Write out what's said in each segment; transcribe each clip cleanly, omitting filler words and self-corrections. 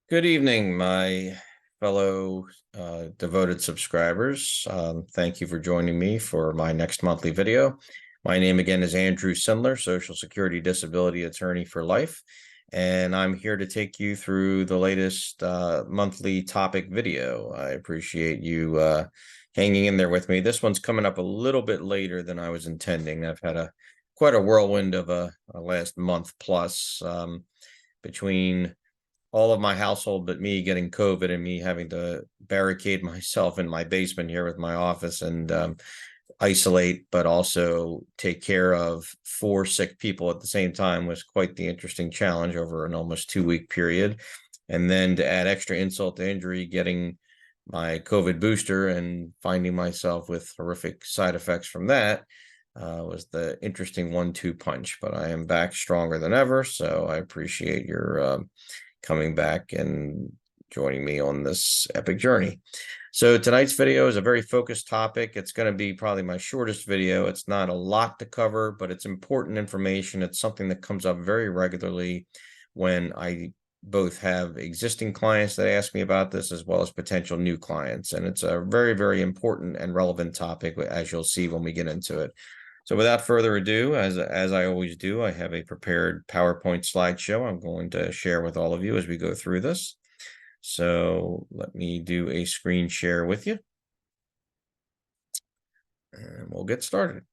Good evening, my fellow devoted subscribers. Thank you for joining me for my next monthly video. My name again is Andrew Sindler, Social Security Disability Attorney for Life, and I'm here to take you through the latest monthly topic video. I appreciate you hanging in there with me. This one's coming up a little bit later than I was intending. I've had quite a whirlwind of a last month plus between all of my household but me getting COVID and me having to barricade myself in my basement here with my office and isolate, but also take care of 4 sick people at the same time was quite the interesting challenge over an almost 2-week period. And then to add extra insult to injury, getting my COVID booster and finding myself with horrific side effects from that was the interesting 1-2 punch. But I am back stronger than ever, so I appreciate your coming back and joining me on this epic journey. So tonight's video is a very focused topic. It's going to be probably my shortest video. It's not a lot to cover, but it's important information. It's something that comes up very regularly when I both have existing clients that ask me about this as well as potential new clients. And it's a very, very important and relevant topic, as you'll see when we get into it. So without further ado, as I always do, I have a prepared PowerPoint slideshow I'm going to share with all of you as we go through this. So let me do a screen share with you. And we'll get started.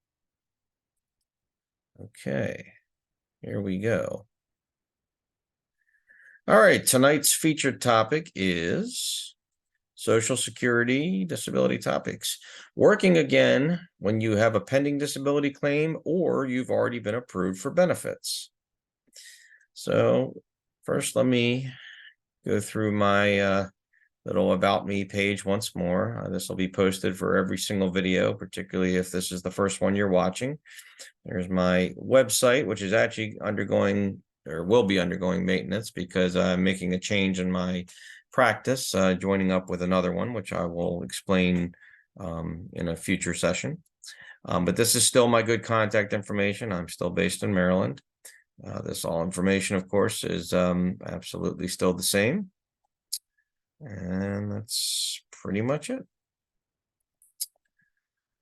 Okay, here we go. All right, tonight's featured topic is Social Security disability topics. Working again when you have a pending disability claim or you've already been approved for benefits. So first, let me go through my little About Me page once more. This will be posted for every single video, particularly if this is the first one you're watching. There's my website, which is actually undergoing or will be undergoing maintenance because I'm making a change in my practice, joining up with another one, which I will explain in a future session. But this is still my good contact information. I'm still based in Maryland. This all information, of course, is absolutely still the same. And that's pretty much it.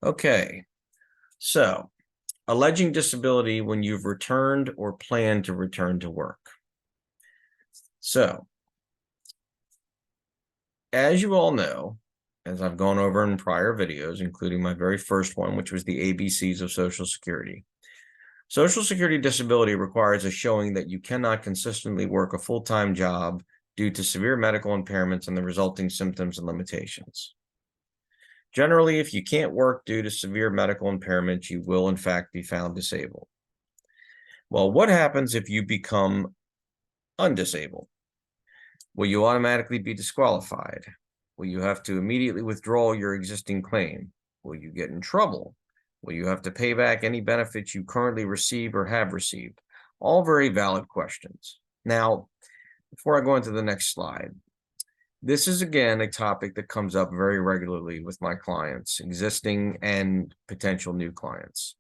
Okay, so alleging disability when you've returned or plan to return to work. So, as you all know, as I've gone over in prior videos, including my very first one, which was the ABCs of Social Security. Social Security disability requires a showing that you cannot consistently work a full-time job due to severe medical impairments and the resulting symptoms and limitations. Generally, if you can't work due to severe medical impairments, you will in fact be found disabled. Well, what happens if you become undisabled? Will you automatically be disqualified? Will you have to immediately withdraw your existing claim? Will you get in trouble? Will you have to pay back any benefits you currently receive or have received? All very valid questions. Now, before I go into the next slide, this is again a topic that comes up very regularly with my clients, existing and potential new clients.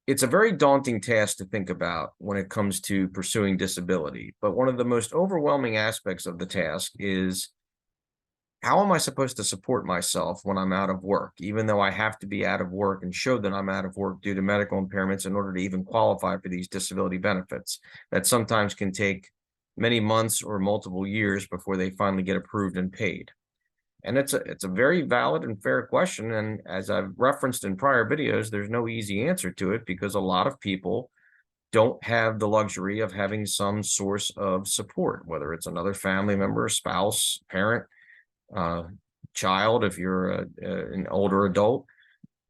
It's a very daunting task to think about when it comes to pursuing disability, but one of the most overwhelming aspects of the task is, how am I supposed to support myself when I'm out of work, even though I have to be out of work and show that I'm out of work due to medical impairments in order to even qualify for these disability benefits that sometimes can take many months or multiple years before they finally get approved and paid? And it's a very valid and fair question. And as I've referenced in prior videos, there's no easy answer to it because a lot of people don't have the luxury of having some source of support, whether it's another family member, spouse, parent, child, if you're an older adult,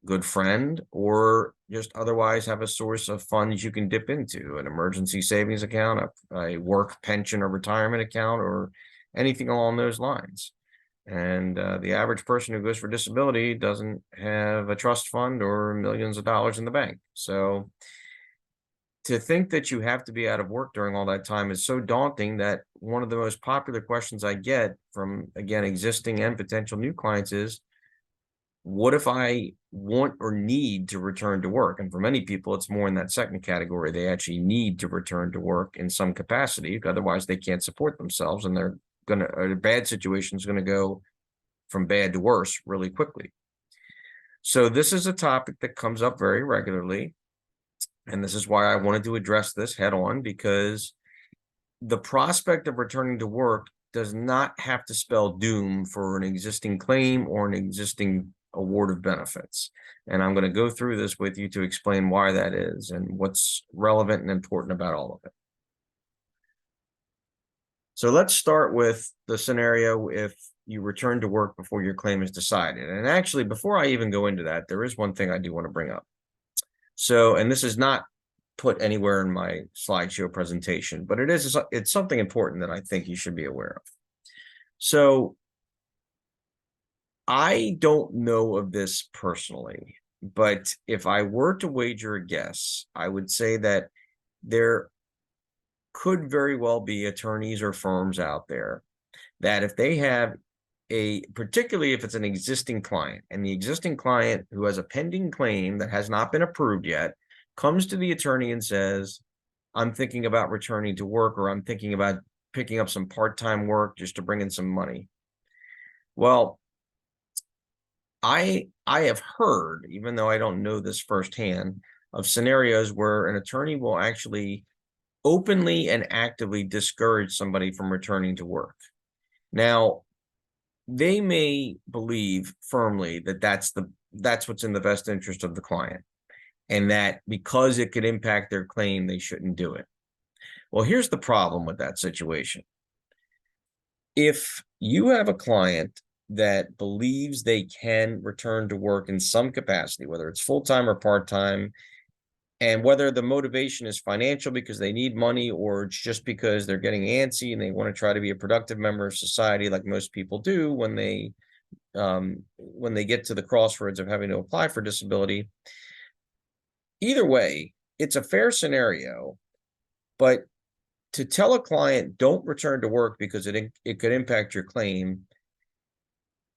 good friend, or just otherwise have a source of funds you can dip into, an emergency savings account, a work pension or retirement account, or anything along those lines. And the average person who goes for disability doesn't have a trust fund or millions of dollars in the bank. So to think that you have to be out of work during all that time is so daunting that one of the most popular questions I get from, again, existing and potential new clients is, what if I want or need to return to work? And for many people, it's more in that second category. They actually need to return to work in some capacity. Otherwise, they can't support themselves and they're a bad situation is going to go from bad to worse really quickly. So this is a topic that comes up very regularly. And this is why I wanted to address this head on, because the prospect of returning to work does not have to spell doom for an existing claim or an existing award of benefits. And I'm going to go through this with you to explain why that is and what's relevant and important about all of it. So let's start with the scenario if you return to work before your claim is decided. And actually, before I even go into that, there is one thing I do want to bring up. So, and this is not put anywhere in my slideshow presentation, but it's something important that I think you should be aware of. So I don't know of this personally, but if I were to wager a guess, I would say that there could very well be attorneys or firms out there that if they have particularly if it's an existing client, and the existing client who has a pending claim that has not been approved yet comes to the attorney and says, I'm thinking about returning to work, or I'm thinking about picking up some part-time work just to bring in some money. Well, I have heard, even though I don't know this firsthand, of scenarios where an attorney will actually openly and actively discourage somebody from returning to work. Now, they may believe firmly that that's what's in the best interest of the client, and that because it could impact their claim, they shouldn't do it. Well, here's the problem with that situation. If you have a client that believes they can return to work in some capacity, whether it's full-time or part-time, and whether the motivation is financial because they need money, or it's just because they're getting antsy and they want to try to be a productive member of society like most people do when they get to the crossroads of having to apply for disability. Either way, it's a fair scenario, but to tell a client don't return to work because it could impact your claim,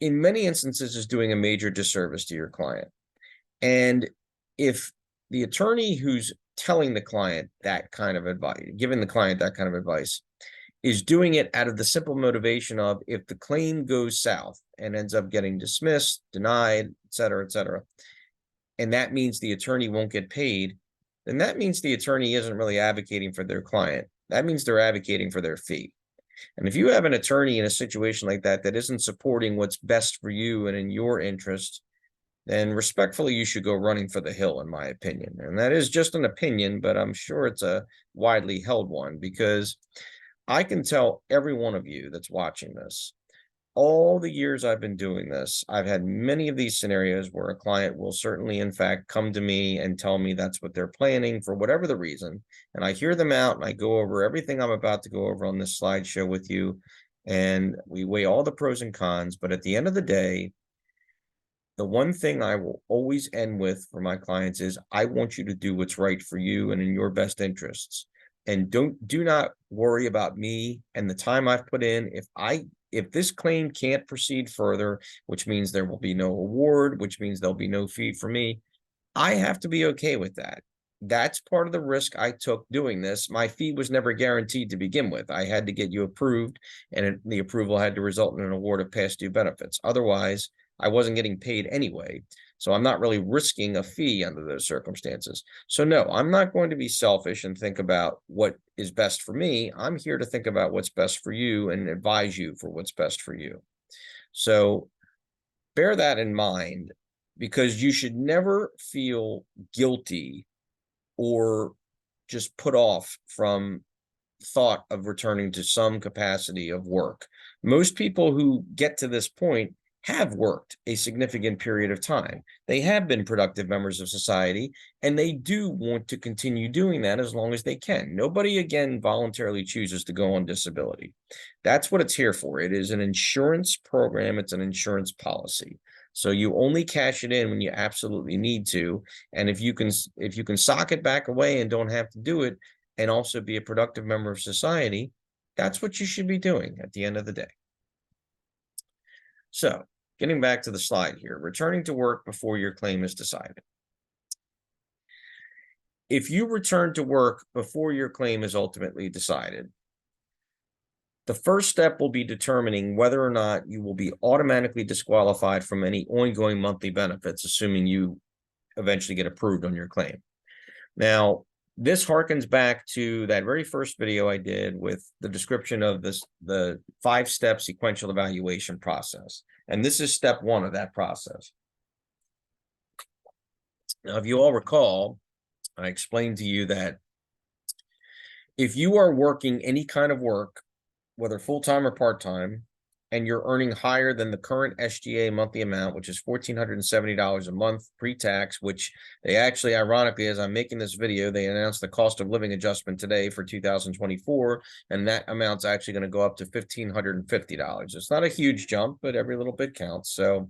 in many instances, is doing a major disservice to your client. And if the attorney who's telling the client that kind of advice, giving the client that kind of advice, is doing it out of the simple motivation of, if the claim goes south and ends up getting dismissed, denied, et cetera, and that means the attorney won't get paid, then that means the attorney isn't really advocating for their client. That means they're advocating for their fee. And if you have an attorney in a situation like that that isn't supporting what's best for you and in your interest, then respectfully, you should go running for the hill, in my opinion. And that is just an opinion, but I'm sure it's a widely held one, because I can tell every one of you that's watching this, all the years I've been doing this, I've had many of these scenarios where a client will certainly, in fact, come to me and tell me that's what they're planning for whatever the reason. And I hear them out and I go over everything I'm about to go over on this slideshow with you. And we weigh all the pros and cons. But at the end of the day, the one thing I will always end with for my clients is, I want you to do what's right for you and in your best interests. And do not worry about me and the time I've put in. If this claim can't proceed further, which means there will be no award, which means there'll be no fee for me, I have to be okay with that. That's part of the risk I took doing this. My fee was never guaranteed to begin with. I had to get you approved, and the approval had to result in an award of past due benefits. Otherwise, I wasn't getting paid anyway. So I'm not really risking a fee under those circumstances. So no, I'm not going to be selfish and think about what is best for me. I'm here to think about what's best for you and advise you for what's best for you. So bear that in mind, because you should never feel guilty or just put off from thought of returning to some capacity of work. Most people who get to this point have worked a significant period of time. They have been productive members of society, and they do want to continue doing that as long as they can. Nobody, again, voluntarily chooses to go on disability. That's what it's here for. It is an insurance program. It's an insurance policy. So you only cash it in when you absolutely need to. And if you can sock it back away and don't have to do it, and also be a productive member of society, that's what you should be doing at the end of the day. So, getting back to the slide here, returning to work before your claim is decided. If you return to work before your claim is ultimately decided, The first step will be determining whether or not you will be automatically disqualified from any ongoing monthly benefits, assuming you eventually get approved on your claim. Now, this harkens back to that very first video I did with the description of the 5-step sequential evaluation process. And this is step 1 of that process. Now, if you all recall, I explained to you that if you are working any kind of work, whether full-time or part-time, and you're earning higher than the current SGA monthly amount, which is $1,470 a month pre-tax, which they actually, ironically, as I'm making this video, they announced the cost of living adjustment today for 2024, and that amount's actually going to go up to $1,550. It's not a huge jump, but every little bit counts. So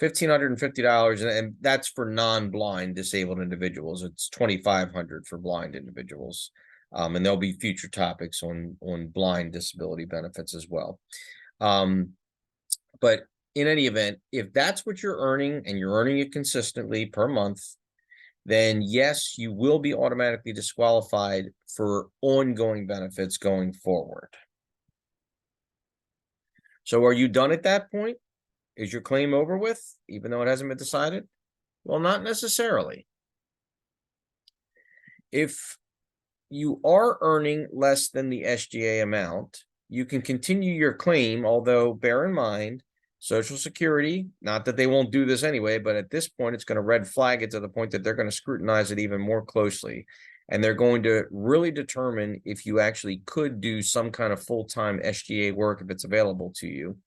$1,550, and that's for non-blind disabled individuals. It's $2,500 for blind individuals. And there'll be future topics on blind disability benefits as well. But in any event, if that's what you're earning and you're earning it consistently per month, then yes, you will be automatically disqualified for ongoing benefits going forward. So are you done at that point? Is your claim over with, even though it hasn't been decided? Well, not necessarily. If you are earning less than the SGA amount, you can continue your claim, although bear in mind, Social Security, not that they won't do this anyway, but at this point, it's going to red flag it to the point that they're going to scrutinize it even more closely. And they're going to really determine if you actually could do some kind of full-time SGA work if it's available to you.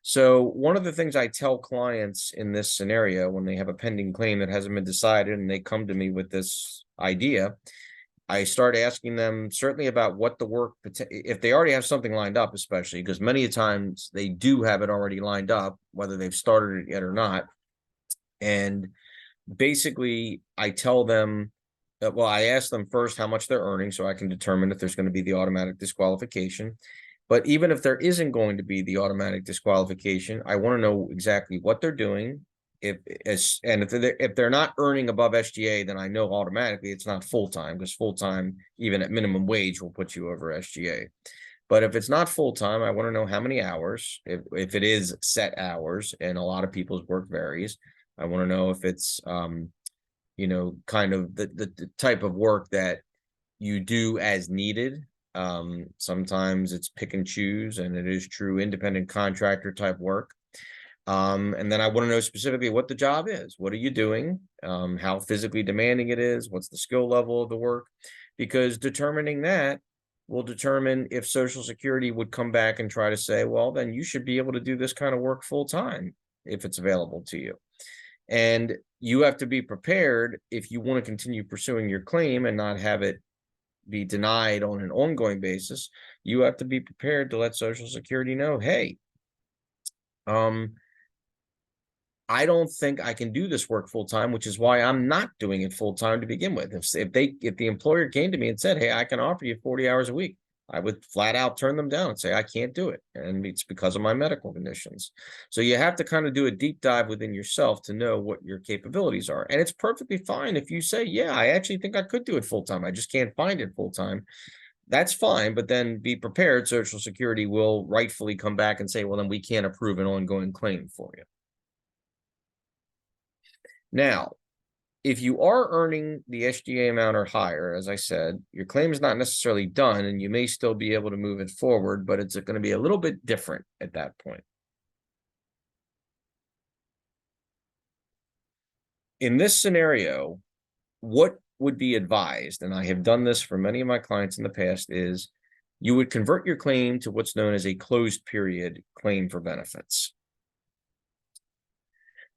So one of the things I tell clients in this scenario, when they have a pending claim that hasn't been decided and they come to me with this idea, I start asking them certainly about what the work, if they already have something lined up, especially because many times they do have it already lined up, whether they've started it yet or not. And basically, I tell them, well, I ask them first how much they're earning so I can determine if there's going to be the automatic disqualification. But even if there isn't going to be the automatic disqualification, I want to know exactly what they're doing. If they're not earning above SGA, then I know automatically it's not full-time, because full-time, even at minimum wage, will put you over SGA. But if it's not full-time, I want to know how many hours, if it is set hours, and a lot of people's work varies. I want to know if it's, you know, kind of the type of work that you do as needed. Sometimes it's pick and choose, and it is true independent contractor type work. And then I want to know specifically what the job is. What are you doing? How physically demanding it is? What's the skill level of the work? Because determining that will determine if Social Security would come back and try to say, well, then you should be able to do this kind of work full time if it's available to you. And you have to be prepared if you want to continue pursuing your claim and not have it be denied on an ongoing basis. You have to be prepared to let Social Security know, hey, I don't think I can do this work full time, which is why I'm not doing it full time to begin with. If the employer came to me and said, hey, I can offer you 40 hours a week, I would flat out turn them down and say, I can't do it. And it's because of my medical conditions. So you have to kind of do a deep dive within yourself to know what your capabilities are. And it's perfectly fine if you say, yeah, I actually think I could do it full time. I just can't find it full time. That's fine, but then be prepared. Social Security will rightfully come back and say, well, then we can't approve an ongoing claim for you. Now, if you are earning the SGA amount or higher, as I said, your claim is not necessarily done and you may still be able to move it forward, but it's going to be a little bit different at that point. In this scenario, what would be advised, and I have done this for many of my clients in the past, is you would convert your claim to what's known as a closed period claim for benefits.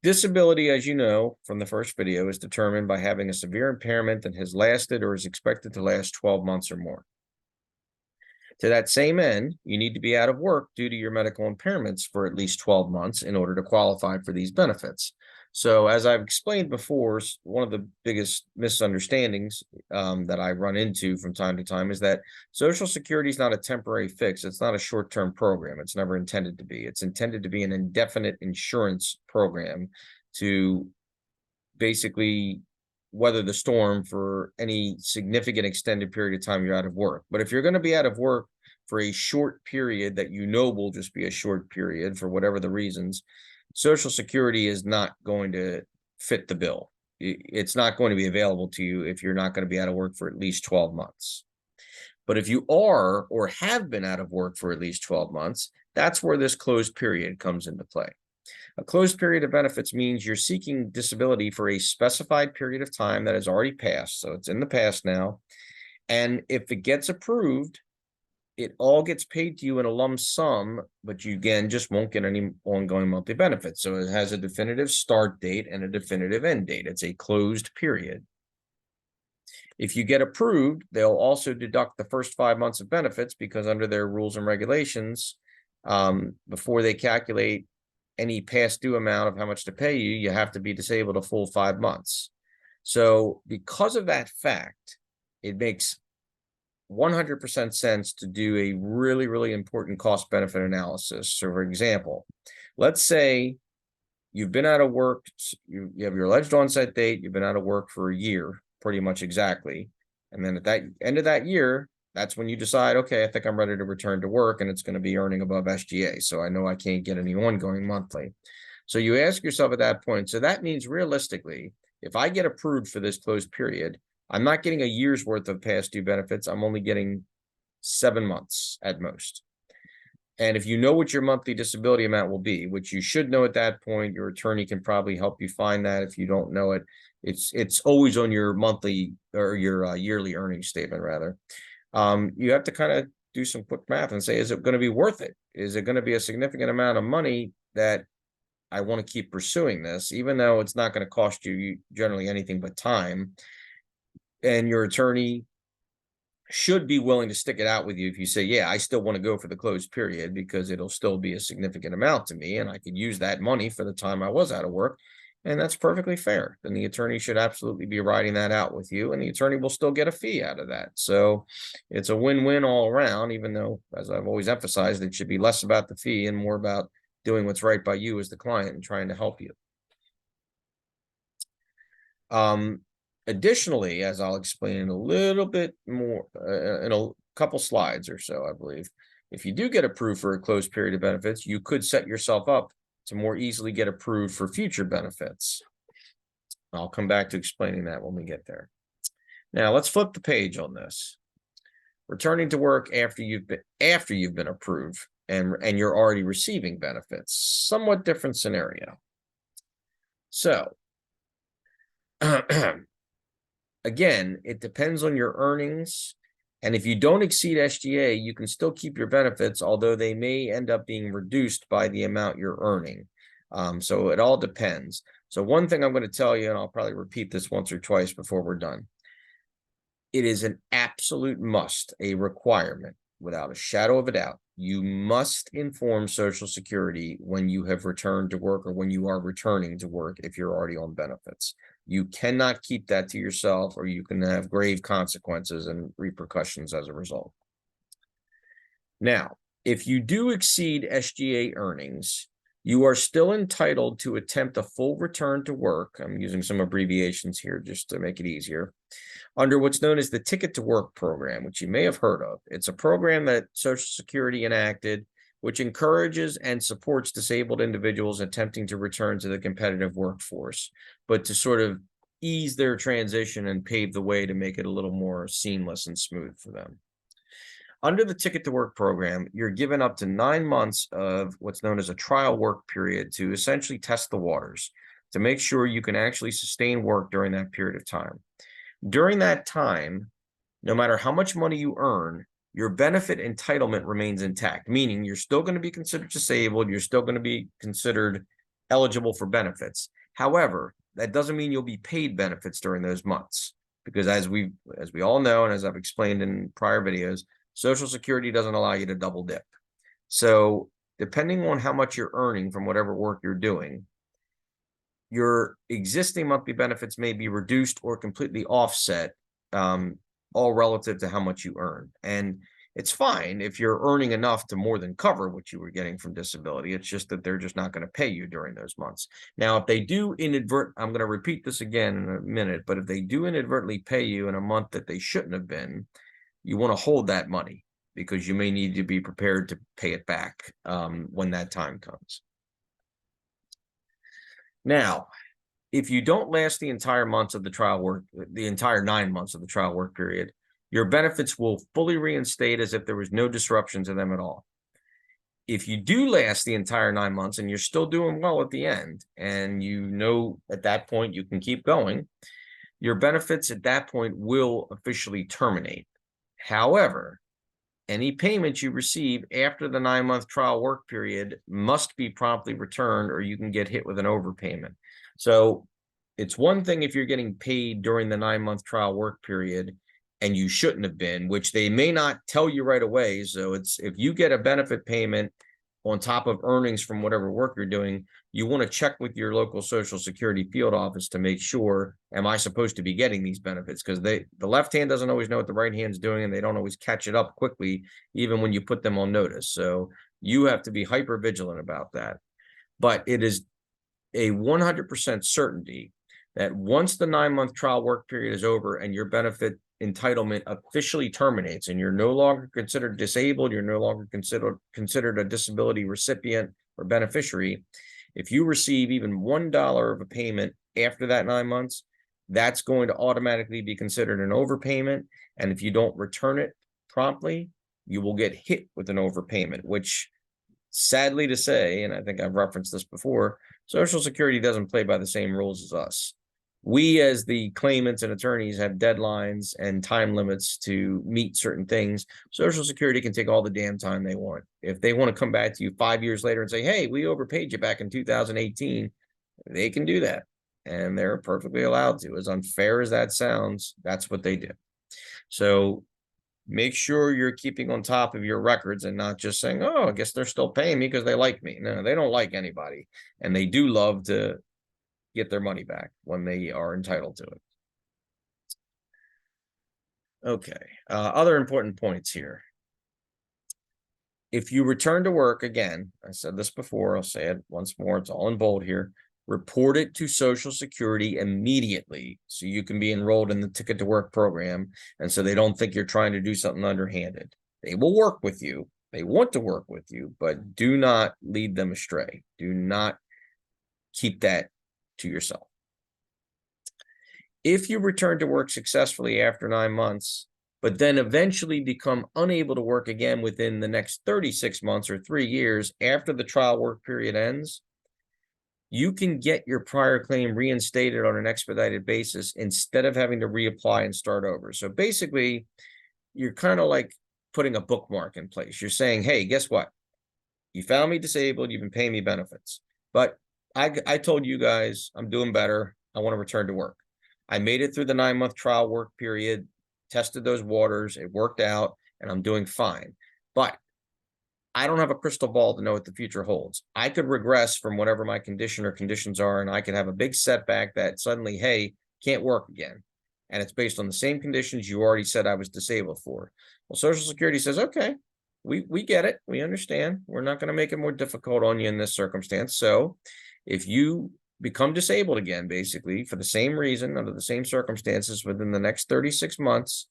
Disability, as you know from the first video, is determined by having a severe impairment that has lasted or is expected to last 12 months or more. To that same end, you need to be out of work due to your medical impairments for at least 12 months in order to qualify for these benefits. So as I've explained before, one of the biggest misunderstandings that I run into from time to time is that Social Security is not a temporary fix. It's not a short-term program. It's never intended to be. It's intended to be an indefinite insurance program to basically weather the storm for any significant extended period of time you're out of work. But if you're going to be out of work for a short period that you know will just be a short period for whatever the reasons, Social Security is not going to fit the bill. It's not going to be available to you if you're not going to be out of work for at least 12 months. But if you are or have been out of work for at least 12 months, that's where this closed period comes into play. A closed period of benefits means you're seeking disability for a specified period of time that has already passed. So it's in the past now. And if it gets approved, it all gets paid to you in a lump sum, but you again just won't get any ongoing monthly benefits. So it has a definitive start date and a definitive end date. It's a closed period. If you get approved, they'll also deduct the first 5 months of benefits because under their rules and regulations, before they calculate any past due amount of how much to pay you, you have to be disabled a full 5 months. So because of that fact, it makes 100% sense to do a really, really important cost benefit analysis. So for example, let's say you've been out of work, you have your alleged onset date, you've been out of work for a year, pretty much exactly. And then at that end of that year, that's when you decide, okay, I think I'm ready to return to work and it's going to be earning above SGA. So I know I can't get any ongoing monthly. So you ask yourself at that point, so that means realistically, if I get approved for this closed period, I'm not getting a year's worth of past due benefits. I'm only getting 7 months at most. And if you know what your monthly disability amount will be, which you should know at that point, your attorney can probably help you find that. If you don't know it, it's always on your monthly or your yearly earnings statement, rather. You have to kind of do some quick math and say, is it going to be worth it? Is it going to be a significant amount of money that I want to keep pursuing this, even though it's not going to cost you generally anything but time? And your attorney should be willing to stick it out with you if you say, yeah, I still want to go for the closed period because it'll still be a significant amount to me and I could use that money for the time I was out of work. And that's perfectly fair. Then the attorney should absolutely be writing that out with you, and the attorney will still get a fee out of that. So it's a win-win all around, even though, as I've always emphasized, it should be less about the fee and more about doing what's right by you as the client and trying to help you. Additionally, as I'll explain in a little bit more in a couple slides or so, I believe, if you do get approved for a closed period of benefits, you could set yourself up to more easily get approved for future benefits. I'll come back to explaining that when we get there. Now let's flip the page on this. Returning to work after you've been approved and you're already receiving benefits. Somewhat different scenario. So again, it depends on your earnings. And if you don't exceed SGA, you can still keep your benefits, although they may end up being reduced by the amount you're earning. So it all depends. So one thing I'm going to tell you, and I'll probably repeat this once or twice before we're done. It is an absolute must, a requirement, without a shadow of a doubt. You must inform Social Security when you have returned to work or when you are returning to work if you're already on benefits. You cannot keep that to yourself, or you can have grave consequences and repercussions as a result. Now, if you do exceed SGA earnings, you are still entitled to attempt a full return to work. I'm using some abbreviations here just to make it easier. Under what's known as the Ticket to Work program, which you may have heard of. It's a program that Social Security enacted, which encourages and supports disabled individuals attempting to return to the competitive workforce, but to sort of ease their transition and pave the way to make it a little more seamless and smooth for them. Under the Ticket to Work program, you're given up to 9 months of what's known as a trial work period to essentially test the waters, to make sure you can actually sustain work during that period of time. During that time, no matter how much money you earn, your benefit entitlement remains intact, meaning you're still going to be considered disabled, you're still going to be considered eligible for benefits. However, that doesn't mean you'll be paid benefits during those months, because as we all know, and as I've explained in prior videos, Social Security doesn't allow you to double dip. So depending on how much you're earning from whatever work you're doing, your existing monthly benefits may be reduced or completely offset, all relative to how much you earn. And it's fine if you're earning enough to more than cover what you were getting from disability. It's just that they're just not going to pay you during those months. Now, if they do I'm going to repeat this again in a minute, but if they do inadvertently pay you in a month that they shouldn't have been, you want to hold that money. because you may need to be prepared to pay it back when that time comes. Now, if you don't last the entire months of the trial work, the entire 9 months of the trial work period, your benefits will fully reinstate as if there was no disruption to them at all. If you do last the entire 9 months and you're still doing well at the end, and you know at that point you can keep going, your benefits at that point will officially terminate. However, any payments you receive after the 9-month trial work period must be promptly returned, or you can get hit with an overpayment. So it's one thing if you're getting paid during the 9-month trial work period and you shouldn't have been, which they may not tell you right away. So it's, if you get a benefit payment on top of earnings from whatever work you're doing, you want to check with your local Social Security field office to make sure, am I supposed to be getting these benefits? Because the left hand doesn't always know what the right hand's doing, and they don't always catch it up quickly, even when you put them on notice. So you have to be hyper vigilant about that. But it is a 100% certainty that once the 9-month trial work period is over and your benefit entitlement officially terminates and you're no longer considered disabled, you're no longer considered a disability recipient or beneficiary, if you receive even $1 of a payment after that 9 months, that's going to automatically be considered an overpayment. And if you don't return it promptly, you will get hit with an overpayment, which, sadly to say, and I think I've referenced this before, Social Security doesn't play by the same rules as us. We, as the claimants and attorneys, have deadlines and time limits to meet certain things. Social Security can take all the damn time they want. If they want to come back to you 5 years later and say, hey, we overpaid you back in 2018, they can do that. And they're perfectly allowed to. As unfair as that sounds, that's what they do. So make sure you're keeping on top of your records and not just saying, oh, I guess they're still paying me because they like me. No, they don't like anybody. And they do love to get their money back when they are entitled to it. Okay, other important points here. If you return to work, again, I said this before, I'll say it once more, it's all in bold here. Report it to Social Security immediately so you can be enrolled in the Ticket to Work program, and so they don't think you're trying to do something underhanded. They will work with you. They want to work with you, but do not lead them astray. Do not keep that to yourself. If you return to work successfully after 9 months, but then eventually become unable to work again within the next 36 months or 3 years after the trial work period ends, you can get your prior claim reinstated on an expedited basis instead of having to reapply and start over. So basically, you're kind of like putting a bookmark in place. You're saying, hey, guess what? You found me disabled, you've been paying me benefits, but I told you guys I'm doing better. I want to return to work. I made it through the 9-month trial work period, tested those waters, it worked out, and I'm doing fine. But I don't have a crystal ball to know what the future holds. I could regress from whatever my condition or conditions are, and I could have a big setback that suddenly, hey, can't work again. And it's based on the same conditions you already said I was disabled for. Well, Social Security says, okay, we get it. We understand. We're not going to make it more difficult on you in this circumstance. So if you become disabled again, basically, for the same reason, under the same circumstances, within the next 36 months,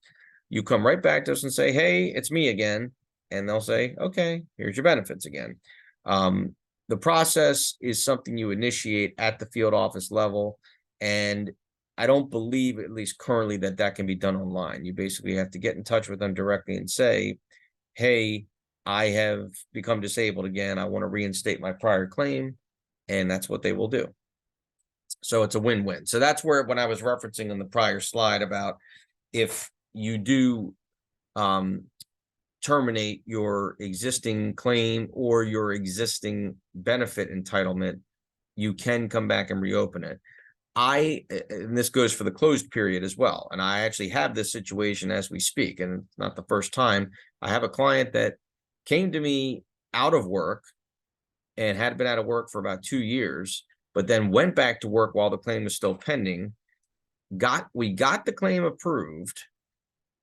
you come right back to us and say, hey, it's me again. And they'll say, okay, here's your benefits again. The process is something you initiate at the field office level. And I don't believe, at least currently, that that can be done online. You basically have to get in touch with them directly and say, hey, I have become disabled again. I want to reinstate my prior claim. And that's what they will do. So it's a win-win. So that's where, when I was referencing on the prior slide about if you do terminate your existing claim or your existing benefit entitlement, you can come back and reopen it. And this goes for the closed period as well. And I actually have this situation as we speak, and it's not the first time. I have a client that came to me out of work and had been out of work for about 2 years, but then went back to work while the claim was still pending. We got the claim approved,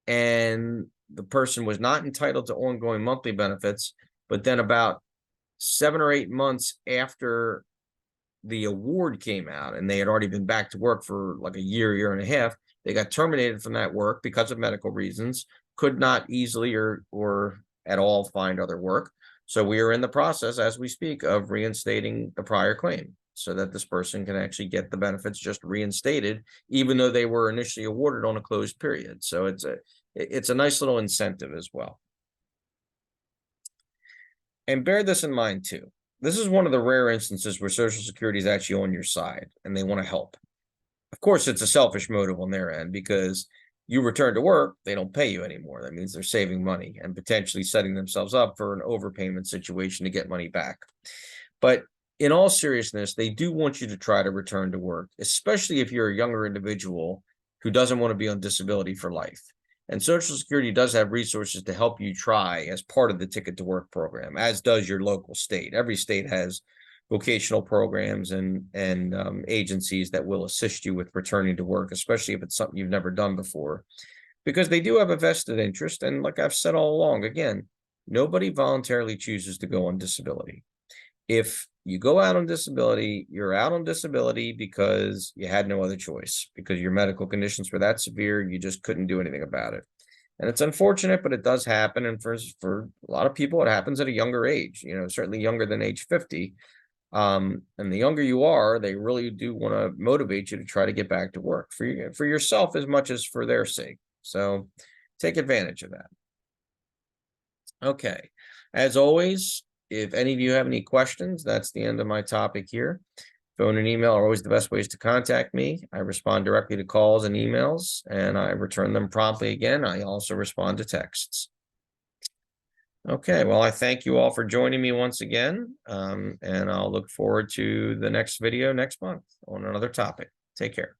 and the person was not entitled to ongoing monthly benefits. But then about 7 or 8 months after the award came out, and they had already been back to work for like a year and a half, they got terminated from that work because of medical reasons, could not easily or at all find other work. So we are in the process, as we speak, of reinstating the prior claim so that this person can actually get the benefits just reinstated, even though they were initially awarded on a closed period. So it's a nice little incentive as well. And bear this in mind too. This is one of the rare instances where Social Security is actually on your side and they want to help. Of course, it's a selfish motive on their end because you return to work, they don't pay you anymore. That means they're saving money and potentially setting themselves up for an overpayment situation to get money back. But in all seriousness, they do want you to try to return to work, especially if you're a younger individual who doesn't want to be on disability for life. And Social Security does have resources to help you try as part of the Ticket to Work program, as does your local state. Every state has vocational programs and agencies that will assist you with returning to work, especially if it's something you've never done before, because they do have a vested interest. And like I've said all along, again, nobody voluntarily chooses to go on disability. If you go out on disability, you're out on disability because you had no other choice, because your medical conditions were that severe, you just couldn't do anything about it. And it's unfortunate, but it does happen. And for a lot of people, it happens at a younger age, certainly younger than age 50. And the younger you are, they really do want to motivate you to try to get back to work for yourself as much as for their sake. So take advantage of that. Okay. As always, if any of you have any questions, that's the end of my topic here. Phone and email are always the best ways to contact me. I respond directly to calls and emails, and I return them promptly again. I also respond to texts. Okay, well, I thank you all for joining me once again, and I'll look forward to the next video next month on another topic. Take care.